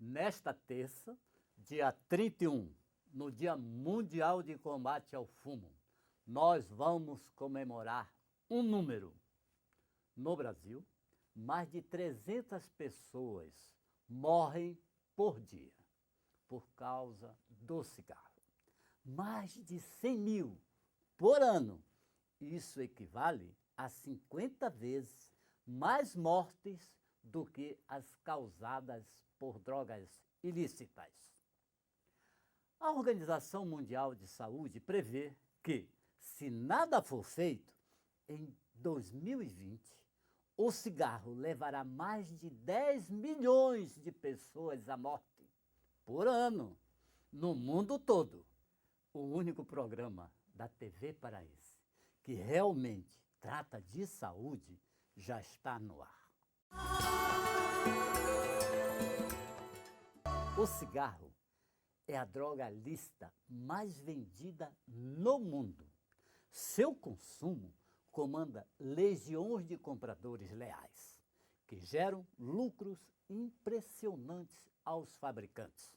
Nesta terça, dia 31, no Dia Mundial de Combate ao Fumo, nós vamos comemorar um número. No Brasil, mais de 300 pessoas morrem por dia por causa do cigarro. Mais de 100 mil por ano. Isso equivale a 50 vezes mais mortes do que as causadas por drogas ilícitas. A Organização Mundial de Saúde prevê que, se nada for feito, em 2020, o cigarro levará mais de 10 milhões de pessoas à morte por ano, no mundo todo. O único programa da TV paraense que realmente trata de saúde já está no ar. O cigarro é a droga lícita mais vendida no mundo. Seu consumo comanda legiões de compradores leais, que geram lucros impressionantes aos fabricantes.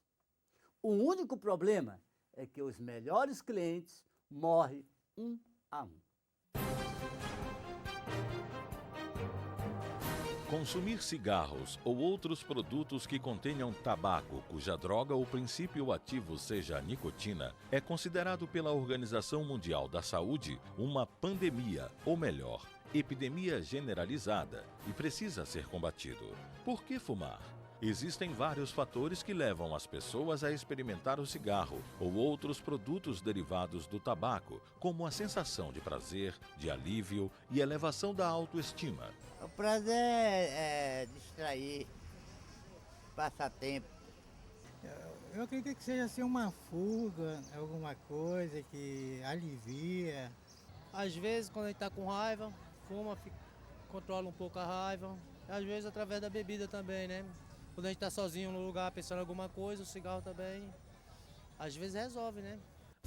O único problema é que os melhores clientes morrem um a um. Consumir cigarros ou outros produtos que contenham tabaco, cuja droga ou princípio ativo seja a nicotina, é considerado pela Organização Mundial da Saúde uma pandemia, ou melhor, epidemia generalizada, e precisa ser combatido. Por que fumar? Existem vários fatores que levam as pessoas a experimentar o cigarro ou outros produtos derivados do tabaco, como a sensação de prazer, de alívio e elevação da autoestima. O prazer é distrair, passar tempo. Eu acredito que seja assim uma fuga, alguma coisa que alivia. Às vezes, quando a gente está com raiva, fuma, controla um pouco a raiva. Às vezes, através da bebida também, né? Quando a gente está sozinho no lugar pensando em alguma coisa, o cigarro também, às vezes resolve, né?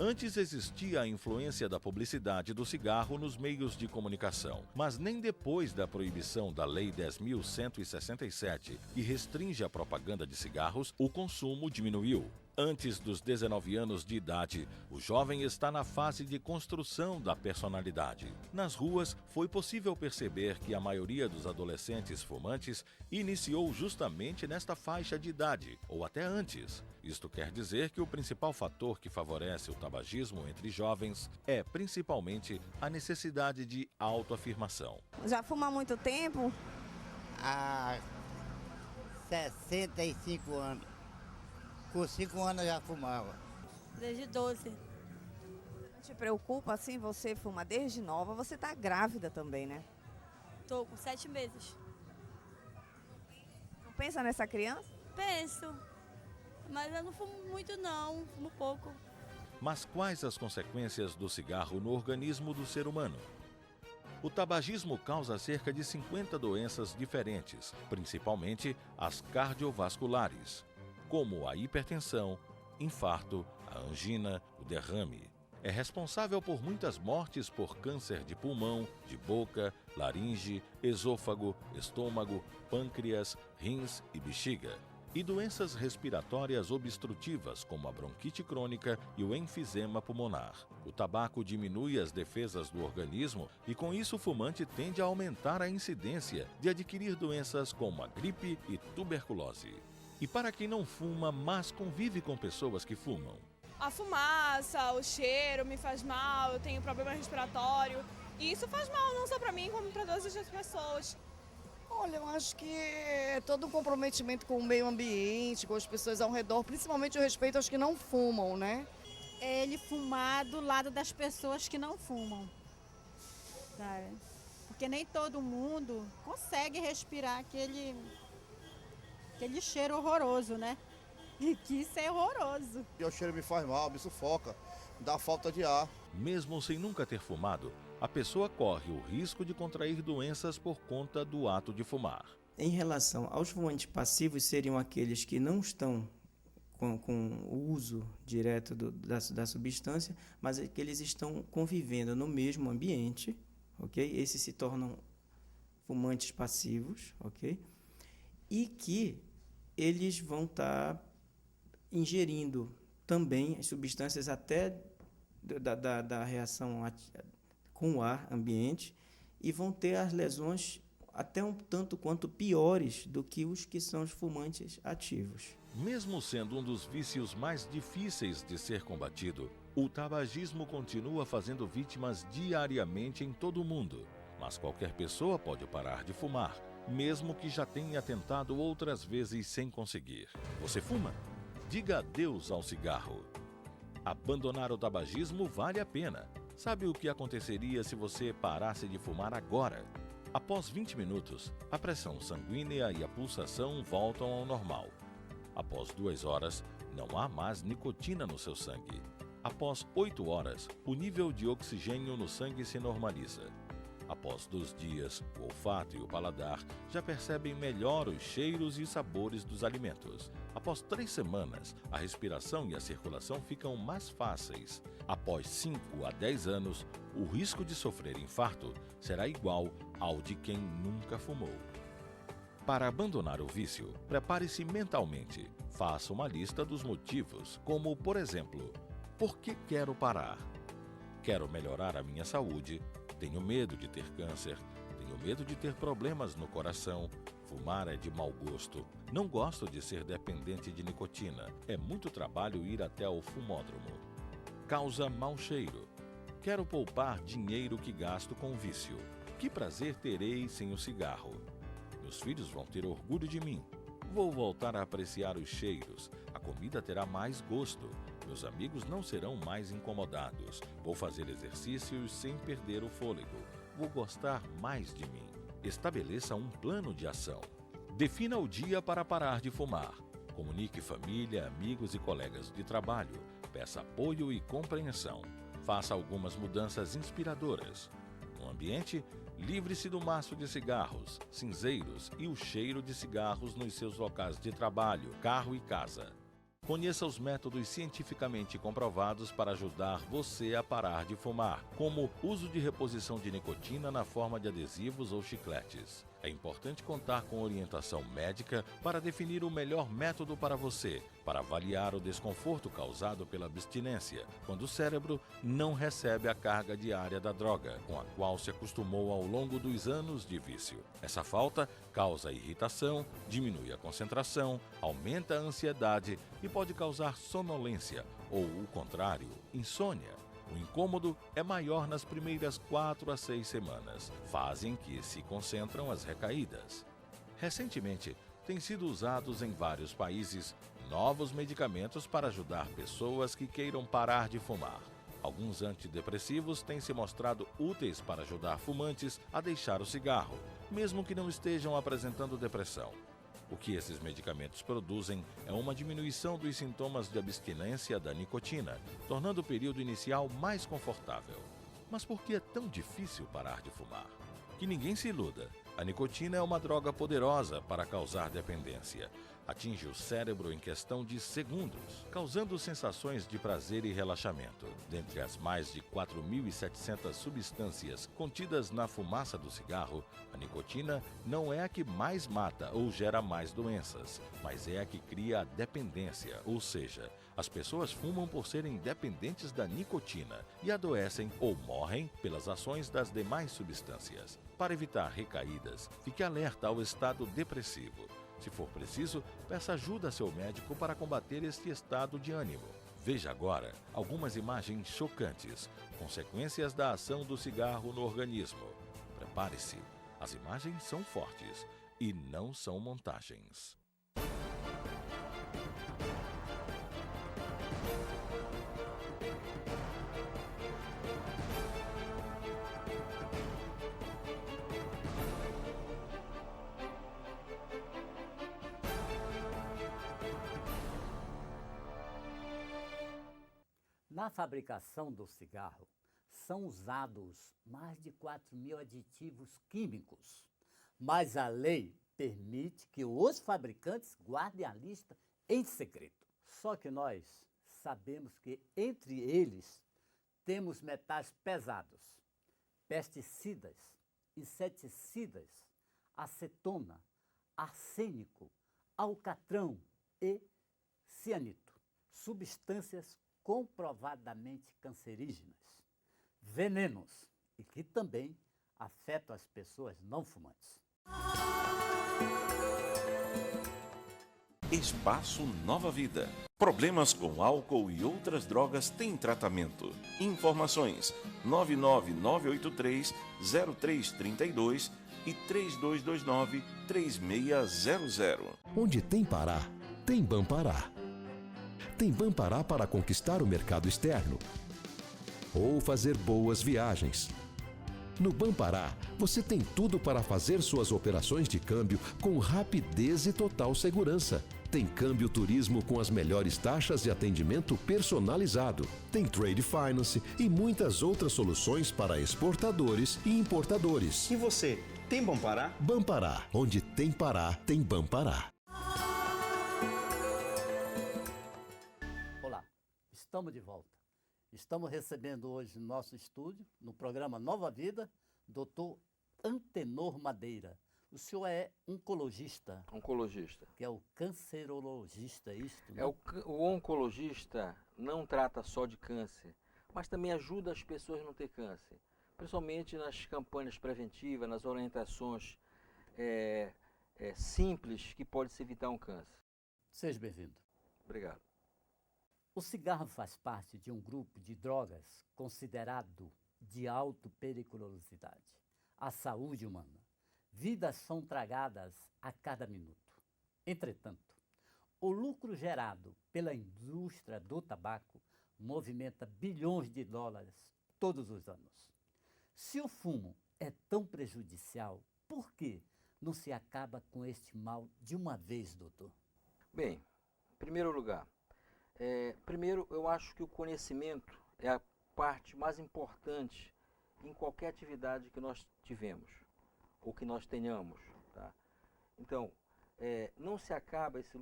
Antes existia a influência da publicidade do cigarro nos meios de comunicação, mas nem depois da proibição da Lei 10.167, que restringe a propaganda de cigarros, o consumo diminuiu. Antes dos 19 anos de idade, o jovem está na fase de construção da personalidade. Nas ruas, foi possível perceber que a maioria dos adolescentes fumantes iniciou justamente nesta faixa de idade, ou até antes. Isto quer dizer que o principal fator que favorece o tabagismo entre jovens é principalmente a necessidade de autoafirmação. Já fuma há muito tempo? Há 65 anos. Com 5 anos eu já fumava. Desde 12. Não te preocupa assim, você fuma desde nova, você está grávida também, né? Tô com 7 meses. Não pensa nessa criança? Penso, mas eu não fumo muito não, fumo pouco. Mas quais as consequências do cigarro no organismo do ser humano? O tabagismo causa cerca de 50 doenças diferentes, principalmente as cardiovasculares, como a hipertensão, infarto, a angina, o derrame. É responsável por muitas mortes por câncer de pulmão, de boca, laringe, esôfago, estômago, pâncreas, rins e bexiga. E doenças respiratórias obstrutivas, como a bronquite crônica e o enfisema pulmonar. O tabaco diminui as defesas do organismo e, com isso, o fumante tende a aumentar a incidência de adquirir doenças como a gripe e tuberculose. E para quem não fuma, mas convive com pessoas que fumam? A fumaça, o cheiro me faz mal, eu tenho problema respiratório. E isso faz mal não só para mim, como para todas as pessoas. Olha, eu acho que é todo um comprometimento com o meio ambiente, com as pessoas ao redor, principalmente o respeito aos que não fumam, né? É ele fumar do lado das pessoas que não fumam, sabe? Porque nem todo mundo consegue respirar aquele cheiro horroroso, né? E que isso é horroroso. O cheiro me faz mal, me sufoca, me dá falta de ar. Mesmo sem nunca ter fumado, a pessoa corre o risco de contrair doenças por conta do ato de fumar. Em relação aos fumantes passivos, seriam aqueles que não estão com o uso direto da substância, mas que eles estão convivendo no mesmo ambiente, ok? Esses se tornam fumantes passivos, ok? E que eles vão estar ingerindo também as substâncias até da reação com o ar ambiente e vão ter as lesões até um tanto quanto piores do que os que são os fumantes ativos. Mesmo sendo um dos vícios mais difíceis de ser combatido, o tabagismo continua fazendo vítimas diariamente em todo o mundo. Mas qualquer pessoa pode parar de fumar, mesmo que já tenha tentado outras vezes sem conseguir. Você fuma? Diga adeus ao cigarro. Abandonar o tabagismo vale a pena. Sabe o que aconteceria se você parasse de fumar agora? Após 20 minutos, a pressão sanguínea e a pulsação voltam ao normal. Após 2 horas, não há mais nicotina no seu sangue. Após 8 horas, o nível de oxigênio no sangue se normaliza. Após 2 dias, o olfato e o paladar já percebem melhor os cheiros e sabores dos alimentos. Após 3 semanas, a respiração e a circulação ficam mais fáceis. Após 5 a 10 anos, o risco de sofrer infarto será igual ao de quem nunca fumou. Para abandonar o vício, prepare-se mentalmente. Faça uma lista dos motivos, como, por exemplo, por que quero parar? Quero melhorar a minha saúde. Tenho medo de ter câncer, tenho medo de ter problemas no coração, fumar é de mau gosto, não gosto de ser dependente de nicotina, é muito trabalho ir até o fumódromo. Causa mau cheiro, quero poupar dinheiro que gasto com vício, que prazer terei sem o cigarro? Meus filhos vão ter orgulho de mim, vou voltar a apreciar os cheiros, a comida terá mais gosto. Meus amigos não serão mais incomodados. Vou fazer exercícios sem perder o fôlego. Vou gostar mais de mim. Estabeleça um plano de ação. Defina o dia para parar de fumar. Comunique família, amigos e colegas de trabalho. Peça apoio e compreensão. Faça algumas mudanças inspiradoras. No ambiente, livre-se do maço de cigarros, cinzeiros e o cheiro de cigarros nos seus locais de trabalho, carro e casa. Conheça os métodos cientificamente comprovados para ajudar você a parar de fumar, como uso de reposição de nicotina na forma de adesivos ou chicletes. É importante contar com orientação médica para definir o melhor método para você, para avaliar o desconforto causado pela abstinência, quando o cérebro não recebe a carga diária da droga, com a qual se acostumou ao longo dos anos de vício. Essa falta causa irritação, diminui a concentração, aumenta a ansiedade e pode causar sonolência, ou o contrário, insônia. O incômodo é maior nas primeiras 4 a 6 semanas, fase em que se concentram as recaídas. Recentemente, têm sido usados em vários países novos medicamentos para ajudar pessoas que queiram parar de fumar. Alguns antidepressivos têm se mostrado úteis para ajudar fumantes a deixar o cigarro, mesmo que não estejam apresentando depressão. O que esses medicamentos produzem é uma diminuição dos sintomas de abstinência da nicotina, tornando o período inicial mais confortável. Mas por que é tão difícil parar de fumar? Que ninguém se iluda. A nicotina é uma droga poderosa para causar dependência. Atinge o cérebro em questão de segundos, causando sensações de prazer e relaxamento. Dentre as mais de 4.700 substâncias contidas na fumaça do cigarro, a nicotina não é a que mais mata ou gera mais doenças, mas é a que cria a dependência, ou seja, as pessoas fumam por serem dependentes da nicotina e adoecem ou morrem pelas ações das demais substâncias. Para evitar recaídas, fique alerta ao estado depressivo. Se for preciso, peça ajuda a seu médico para combater este estado de ânimo. Veja agora algumas imagens chocantes, consequências da ação do cigarro no organismo. Prepare-se, as imagens são fortes e não são montagens. Na fabricação do cigarro, são usados mais de 4.000 aditivos químicos, mas a lei permite que os fabricantes guardem a lista em segredo. Só que nós sabemos que entre eles temos metais pesados, pesticidas, inseticidas, acetona, arsênico, alcatrão e cianito, substâncias comprovadamente cancerígenas, venenos e que também afetam as pessoas não fumantes. Espaço Nova Vida. Problemas com álcool e outras drogas têm tratamento. Informações 99983-0332 e 3229-3600. Onde tem Pará, tem Bampará. Tem Bampará para conquistar o mercado externo ou fazer boas viagens. No Bampará, você tem tudo para fazer suas operações de câmbio com rapidez e total segurança. Tem câmbio turismo com as melhores taxas de atendimento personalizado. Tem trade finance e muitas outras soluções para exportadores e importadores. E você, tem Bampará? Bampará, onde tem Pará, tem Bampará. Olá, estamos de volta. Estamos recebendo hoje no nosso estúdio, no programa Nova Vida, Dr. Antenor Madeira. O senhor é oncologista. Oncologista. Que é o cancerologista, isto, né? O oncologista não trata só de câncer, mas também ajuda as pessoas a não ter câncer. Principalmente nas campanhas preventivas, nas orientações simples que pode se evitar um câncer. Seja bem-vindo. Obrigado. O cigarro faz parte de um grupo de drogas considerado de alta periculosidade à saúde humana. Vidas são tragadas a cada minuto. Entretanto, o lucro gerado pela indústria do tabaco movimenta bilhões de dólares todos os anos. Se o fumo é tão prejudicial, por que não se acaba com este mal de uma vez, doutor? Bem, em primeiro lugar, primeiro eu acho que o conhecimento é a parte mais importante em qualquer atividade que nós tivemos ou que nós tenhamos, tá? Então, não se acaba essa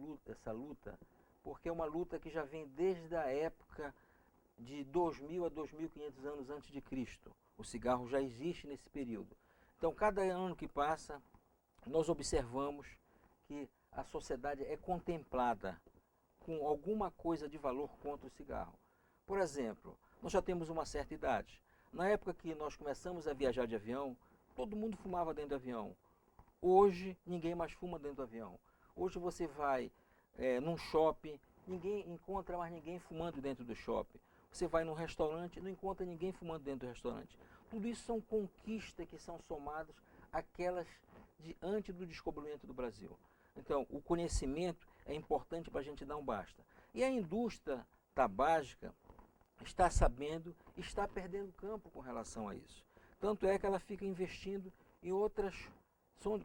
luta, porque é uma luta que já vem desde a época de 2000 a 2500 anos antes de Cristo. O cigarro já existe nesse período. Então, cada ano que passa, nós observamos que a sociedade é contemplada com alguma coisa de valor contra o cigarro. Por exemplo, nós já temos uma certa idade. Na época que nós começamos a viajar de avião, todo mundo fumava dentro do avião. Hoje, ninguém mais fuma dentro do avião. Hoje você vai num shopping, ninguém encontra mais ninguém fumando dentro do shopping. Você vai num restaurante, não encontra ninguém fumando dentro do restaurante. Tudo isso são conquistas que são somadas àquelas de antes do descobrimento do Brasil. Então, o conhecimento é importante para a gente dar um basta. E a indústria tabágica está sabendo, está perdendo campo com relação a isso. Tanto é que ela fica investindo em outras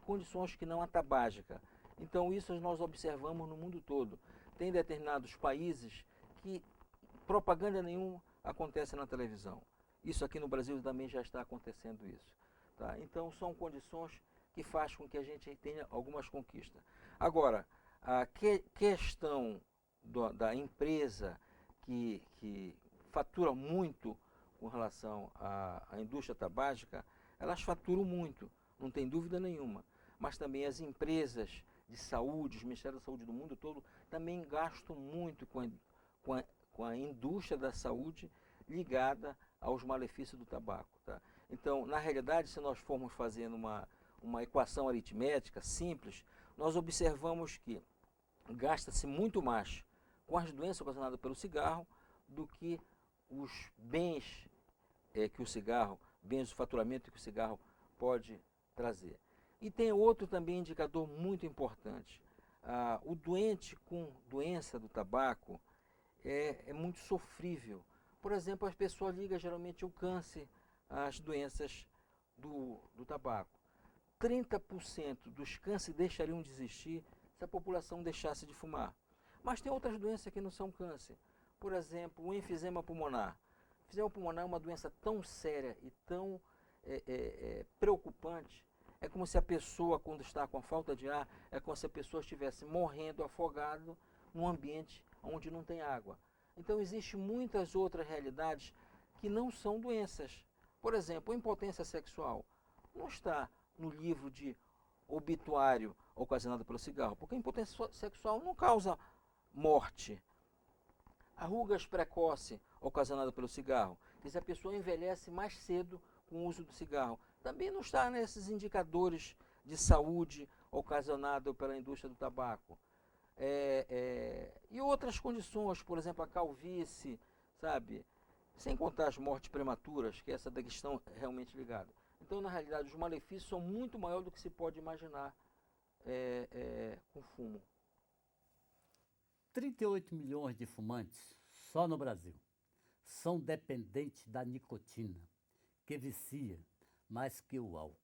condições que não a tabágica. Então isso nós observamos no mundo todo. Tem determinados países que propaganda nenhuma acontece na televisão. Isso aqui no Brasil também já está acontecendo isso. Tá? Então são condições que fazem com que a gente tenha algumas conquistas. Agora, a questão da empresa que fatura muito com relação à indústria tabágica, elas faturam muito, não tem dúvida nenhuma. Mas também as empresas de saúde, os Ministérios da Saúde do mundo todo, também gastam muito com a indústria da saúde ligada aos malefícios do tabaco. Tá? Então, na realidade, se nós formos fazendo uma equação aritmética simples, nós observamos que gasta-se muito mais com as doenças ocasionadas pelo cigarro do que os bens que o cigarro, bens do faturamento que o cigarro pode trazer. E tem outro também indicador muito importante. O doente com doença do tabaco é muito sofrível. Por exemplo, as pessoas ligam geralmente o câncer às doenças do tabaco. 30% dos cânceres deixariam de existir se a população deixasse de fumar. Mas tem outras doenças que não são câncer. Por exemplo, o enfisema pulmonar. O enfisema pulmonar é uma doença tão séria e tão preocupante. É como se a pessoa, quando está com a falta de ar, é como se a pessoa estivesse morrendo afogado num ambiente onde não tem água. Então, existem muitas outras realidades que não são doenças. Por exemplo, a impotência sexual não está no livro de obituário ocasionado pelo cigarro, porque a impotência sexual não causa morte. A rugas precoce ocasionada pelo cigarro, que se a pessoa envelhece mais cedo com o uso do cigarro, também não está nesses indicadores de saúde ocasionado pela indústria do tabaco. E outras condições, por exemplo, a calvície, sabe? Sem contar as mortes prematuras, que essa daqui estão realmente ligadas. Então, na realidade, os malefícios são muito maiores do que se pode imaginar com fumo. 38 milhões de fumantes, só no Brasil, são dependentes da nicotina, que vicia mais que o álcool.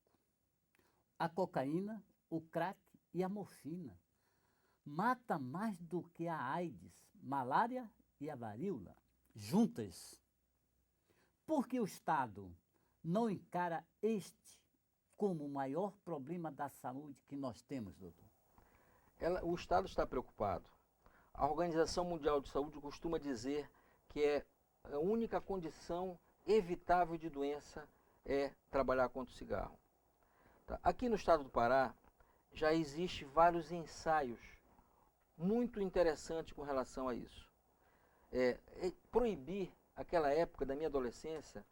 A cocaína, o crack e a morfina mata mais do que a AIDS, malária e a varíola, juntas. Por que o Estado não encara este como o maior problema da saúde que nós temos, doutor? O Estado está preocupado. A Organização Mundial de Saúde costuma dizer que a única condição evitável de doença é trabalhar contra o cigarro. Tá? Aqui no estado do Pará já existe vários ensaios muito interessantes com relação a isso. Proibir, aquela época da minha adolescência,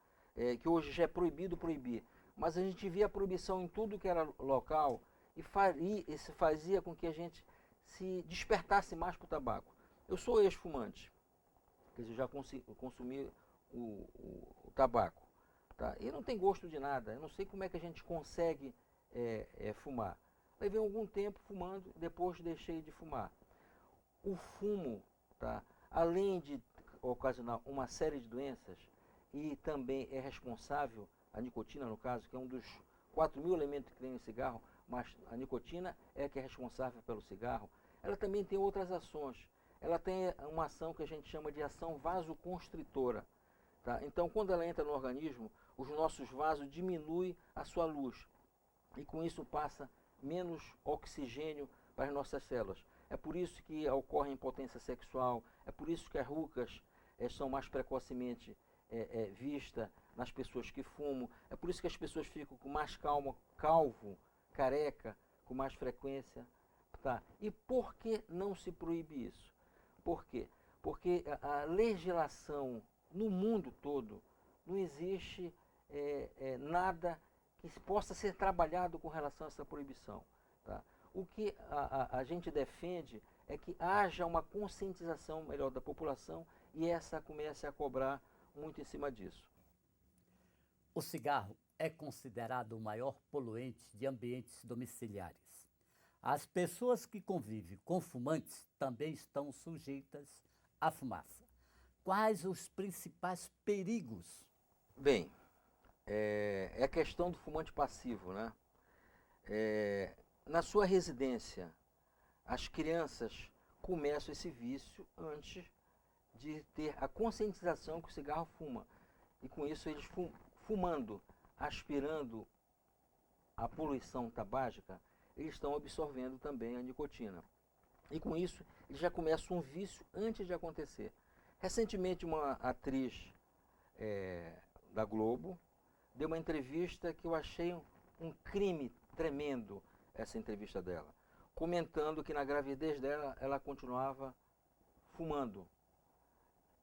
que hoje já é proibido proibir, mas a gente via a proibição em tudo que era local e isso fazia com que a gente se despertasse mais para o tabaco. Eu sou ex-fumante, quer dizer, já consumi o tabaco, tá? E não tem gosto de nada, eu não sei como é que a gente consegue fumar. Levei algum tempo fumando, depois deixei de fumar. O fumo, tá? Além de ocasionar uma série de doenças, e também é responsável, a nicotina no caso, que é um dos 4.000 elementos que tem no cigarro, mas a nicotina é que é responsável pelo cigarro, ela também tem outras ações. Ela tem uma ação que a gente chama de ação vasoconstritora. Tá? Então, quando ela entra no organismo, os nossos vasos diminuem a sua luz. E com isso passa menos oxigênio para as nossas células. É por isso que ocorre impotência sexual, é por isso que as rugas são mais precocemente vistas nas pessoas que fumam, é por isso que as pessoas ficam com mais calvo, careca, com mais frequência. Tá? E por que não se proíbe isso? Por quê? Porque a legislação no mundo todo não existe nada que possa ser trabalhado com relação a essa proibição. Tá? O que a gente defende é que haja uma conscientização melhor da população e essa comece a cobrar muito em cima disso. O cigarro é considerado o maior poluente de ambientes domiciliares. As pessoas que convivem com fumantes também estão sujeitas à fumaça. Quais os principais perigos? Bem, é a questão do fumante passivo, né? Na sua residência, as crianças começam esse vício antes de ter a conscientização que o cigarro fuma. E com isso eles fumando, aspirando a poluição tabágica, eles estão absorvendo também a nicotina. E com isso eles já começam um vício antes de acontecer. Recentemente uma atriz da Globo deu uma entrevista que eu achei um crime tremendo, essa entrevista dela, comentando que na gravidez dela ela continuava fumando.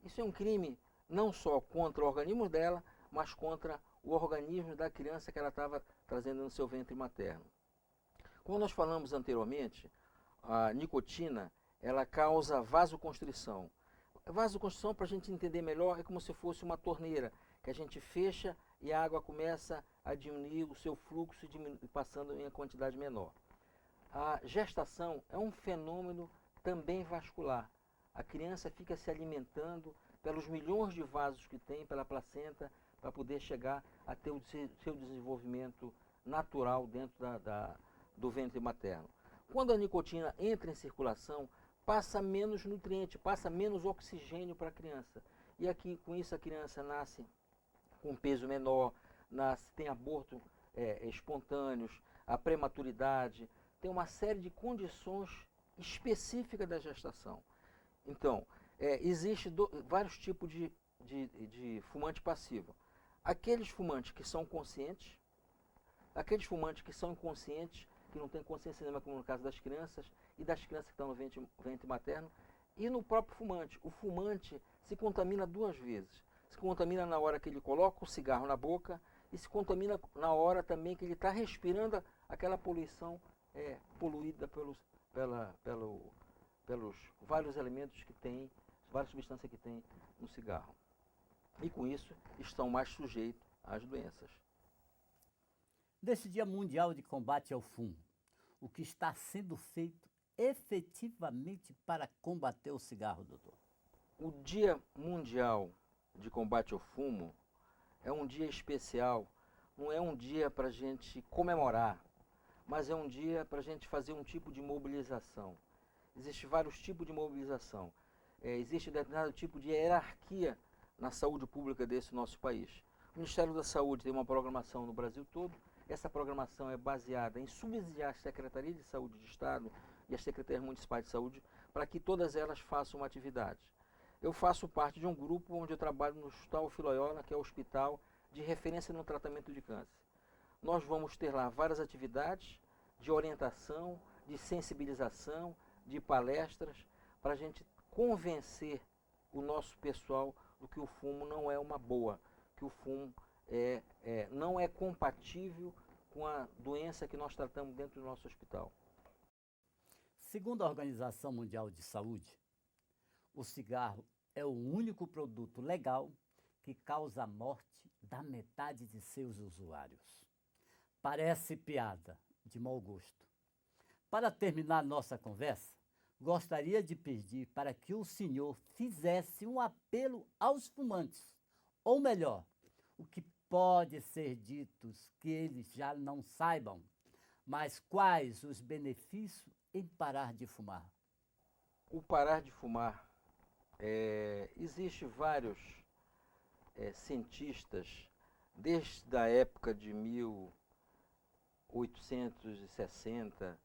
Isso é um crime não só contra o organismo dela, mas contra o organismo da criança que ela estava trazendo no seu ventre materno. Como nós falamos anteriormente, a nicotina ela causa vasoconstrição. Vasoconstrição, para a gente entender melhor, é como se fosse uma torneira, que a gente fecha e a água começa a diminuir o seu fluxo, passando em uma quantidade menor. A gestação é um fenômeno também vascular. A criança fica se alimentando pelos milhões de vasos que tem pela placenta para poder chegar a ter o seu desenvolvimento natural dentro do ventre materno. Quando a nicotina entra em circulação, passa menos nutriente, passa menos oxigênio para a criança. E aqui, com isso, a criança nasce com peso menor, tem aborto espontâneos, a prematuridade, tem uma série de condições específicas da gestação. Então, existem vários tipos de fumante passivo. Aqueles fumantes que são conscientes, aqueles fumantes que são inconscientes, que não tem consciência nenhuma, como no caso das crianças, e das crianças que estão no ventre materno, e no próprio fumante. O fumante se contamina duas vezes. Se contamina na hora que ele coloca o cigarro na boca e se contamina na hora também que ele está respirando aquela poluição poluída pelos vários elementos que tem, várias substâncias que tem no cigarro. E com isso estão mais sujeitos às doenças. Nesse Dia Mundial de Combate ao Fumo, o que está sendo feito efetivamente para combater o cigarro, doutor? O Dia Mundial de Combate ao Fumo é um dia especial, não é um dia para a gente comemorar, mas é um dia para a gente fazer um tipo de mobilização. Existem vários tipos de mobilização. Existe determinado tipo de hierarquia na saúde pública desse nosso país. O Ministério da Saúde tem uma programação no Brasil todo. Essa programação é baseada em subsidiar a Secretaria de Saúde de Estado e as Secretarias Municipais de Saúde para que todas elas façam uma atividade. Eu faço parte de um grupo onde eu trabalho no Hospital Filoiola, que é o hospital de referência no tratamento de câncer. Nós vamos ter lá várias atividades de orientação, de sensibilização, de palestras, para a gente convencer o nosso pessoal do que o fumo não é uma boa, que o fumo não é compatível com a doença que nós tratamos dentro do nosso hospital. Segundo a Organização Mundial de Saúde, o cigarro é o único produto legal que causa a morte da metade de seus usuários. Parece piada, de mau gosto. Para terminar nossa conversa, gostaria de pedir para que o senhor fizesse um apelo aos fumantes, ou melhor, o que pode ser dito que eles já não saibam, mas quais os benefícios em parar de fumar? O parar de fumar, existe vários cientistas, desde a época de 1860,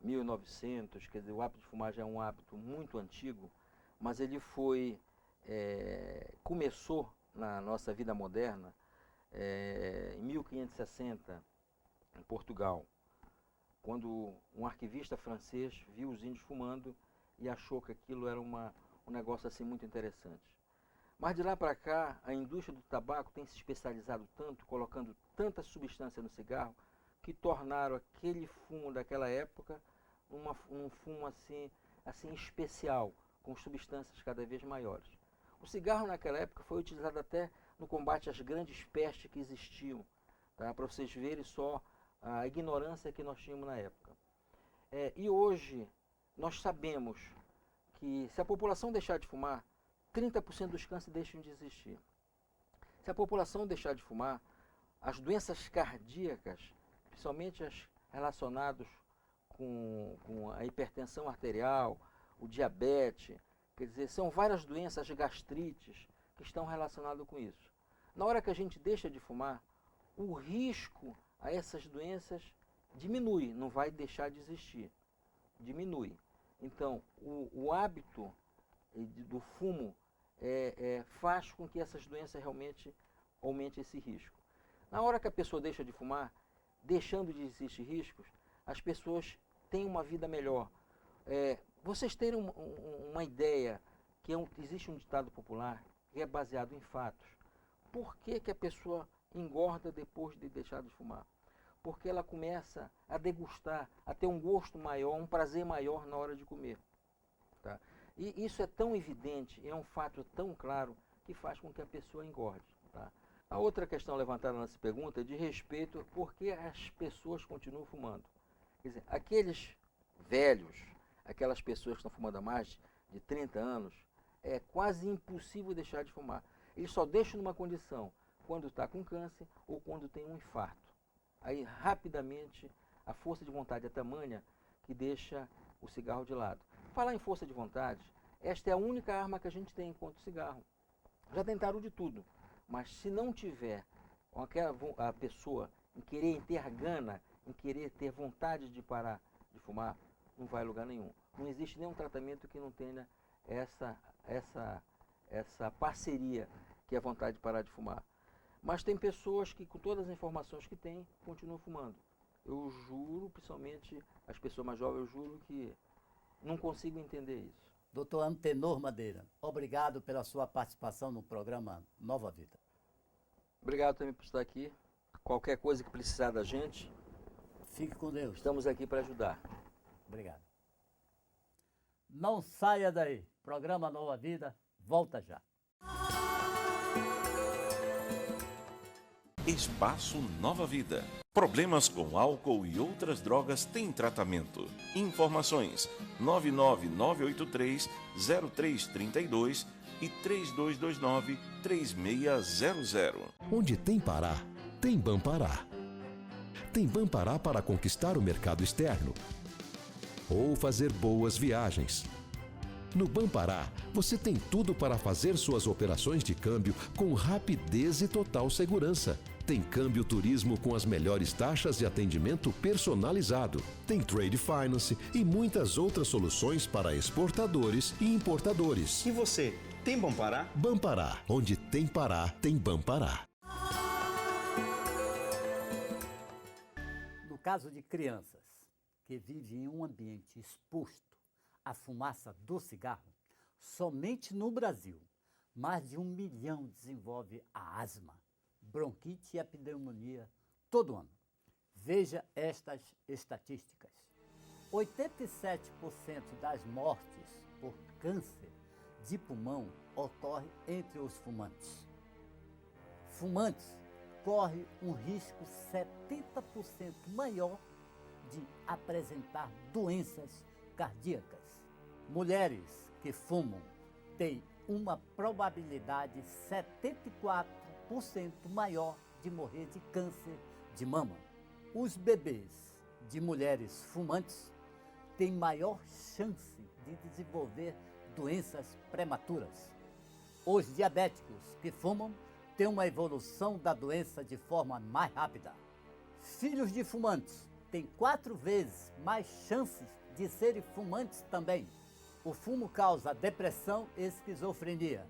1900, quer dizer, o hábito de fumar já é um hábito muito antigo, mas ele começou na nossa vida moderna em 1560, em Portugal, quando um arquivista francês viu os índios fumando e achou que aquilo era um negócio assim muito interessante. Mas de lá para cá, a indústria do tabaco tem se especializado tanto, colocando tanta substância no cigarro, que tornaram aquele fumo daquela época um fumo assim especial, com substâncias cada vez maiores. O cigarro naquela época foi utilizado até no combate às grandes pestes que existiam, tá? Para vocês verem só a ignorância que nós tínhamos na época. E hoje nós sabemos que se a população deixar de fumar, 30% dos cânceres deixam de existir. Se a população deixar de fumar, as doenças cardíacas, principalmente as relacionadas com a hipertensão arterial, o diabetes, quer dizer, são várias doenças, as gastrites, que estão relacionadas com isso. Na hora que a gente deixa de fumar, o risco a essas doenças diminui, não vai deixar de existir, diminui. Então, o hábito do fumo faz com que essas doenças realmente aumentem esse risco. Na hora que a pessoa deixa de fumar, deixando de existir riscos, as pessoas têm uma vida melhor. Vocês terem uma ideia que existe um ditado popular que é baseado em fatos. Por que a pessoa engorda depois de deixar de fumar? Porque ela começa a degustar, a ter um gosto maior, um prazer maior na hora de comer. Tá? E isso é tão evidente, é um fato tão claro, que faz com que a pessoa engorde. Tá? A outra questão levantada nessa pergunta é de respeito a por que as pessoas continuam fumando. Quer dizer, aqueles velhos, aquelas pessoas que estão fumando há mais de 30 anos, é quase impossível deixar de fumar. Eles só deixam numa condição, quando está com câncer ou quando tem um infarto. Aí, rapidamente, a força de vontade é tamanha que deixa o cigarro de lado. Falar em força de vontade, esta é a única arma que a gente tem contra o cigarro. Já tentaram de tudo, mas se não tiver a pessoa em querer ter gana, em querer ter vontade de parar de fumar, não vai a lugar nenhum. Não existe nenhum tratamento que não tenha essa parceria, que é a vontade de parar de fumar. Mas tem pessoas que, com todas as informações que têm, continuam fumando. eu juro, principalmente as pessoas mais jovens, eu juro que não consigo entender isso. Doutor Antenor Madeira, obrigado pela sua participação no programa Nova Vida. Obrigado também por estar aqui. Qualquer coisa que precisar da gente, fique com Deus. Estamos aqui para ajudar. Obrigado. Não saia daí. Programa Nova Vida volta já. Espaço Nova Vida. Problemas com álcool e outras drogas têm tratamento. Informações 99983-0332 e 3229-3600. Onde tem Pará, tem Bampará. Tem Bampará para conquistar o mercado externo ou fazer boas viagens. No Bampará, você tem tudo para fazer suas operações de câmbio com rapidez e total segurança. Tem câmbio turismo com as melhores taxas de atendimento personalizado. Tem trade finance e muitas outras soluções para exportadores e importadores. E você, tem Bampará? Bampará, onde tem Pará, tem Bampará. No caso de crianças que vivem em um ambiente exposto à fumaça do cigarro, somente no Brasil, mais de 1 milhão desenvolve a asma, bronquite e a pneumonia todo ano. Veja estas estatísticas. 87% das mortes por câncer de pulmão ocorre entre os fumantes. Fumantes correm um risco 70% maior de apresentar doenças cardíacas. Mulheres que fumam têm uma probabilidade 74% maior de morrer de câncer de mama. Os bebês de mulheres fumantes têm maior chance de desenvolver doenças prematuras. Os diabéticos que fumam têm uma evolução da doença de forma mais rápida. Filhos de fumantes têm 4 vezes mais chances de serem fumantes também. O fumo causa depressão e esquizofrenia,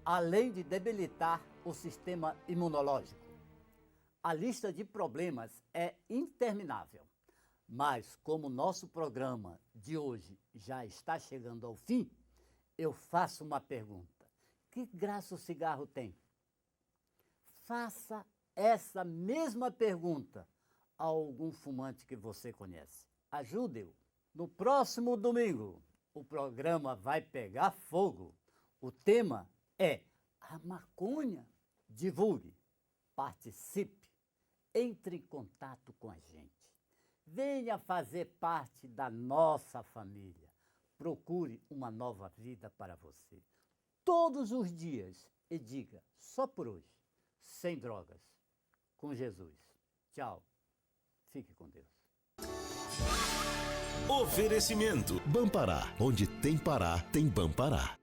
além de debilitar o sistema imunológico. A lista de problemas é interminável, mas como o nosso programa de hoje já está chegando ao fim, eu faço uma pergunta. Que graça o cigarro tem? Faça essa mesma pergunta a algum fumante que você conhece. Ajude-o. No próximo domingo, o programa vai pegar fogo. O tema é a maconha. Divulgue, participe, entre em contato com a gente. Venha fazer parte da nossa família. Procure uma nova vida para você. Todos os dias e diga, só por hoje, sem drogas, com Jesus. Tchau. Fique com Deus. Oferecimento Bampará, onde tem Pará, tem Bampará.